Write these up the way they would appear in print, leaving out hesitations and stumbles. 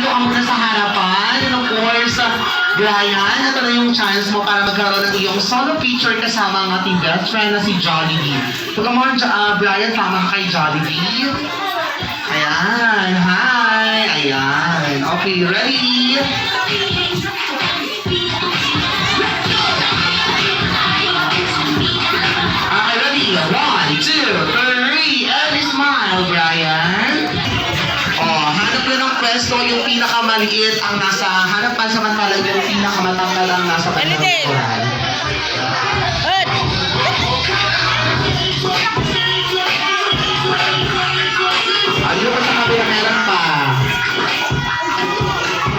dito ka muna sa harapan. And of course, Brian, ito na yung chance mo para magkaroon ng iyong solo picture kasama ang ating best friend na si Jollibee. So come on, Brian, tama ka kay Jollibee. Ayan, hi! Ayan. Okay, ready? Okay, ready? 1, 2, 3, and smile, Brian. Oh, hanap na ng pwesto yung pinakamaliit ang nasa harapan, samantalang yung pinakamatangkad ang nasa kanyang likuran. Ayun pa sa kabila, meron pa.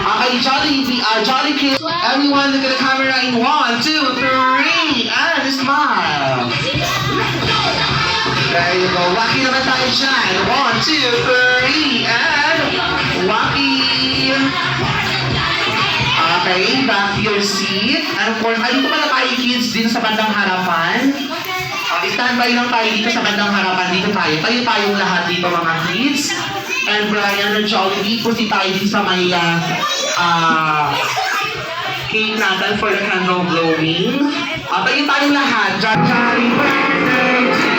Okay, Jolly Kids. Everyone, look at the camera in 1, 2, 3, and smile. There you go. Wacky naman tayo dyan. 1, 2, 3, and wacky. Okay, back to your seat. And of course, dito pala tayo kids din sa bandang harapan. Standby lang tayo dito sa bandang harapan. Dito tayo. Tayo tayong lahat dito mga kids. And Brian and Jollibee, pusi tayo din sa may cake natin for the candle blowing. Tayo tayong lahat. Happy birthday to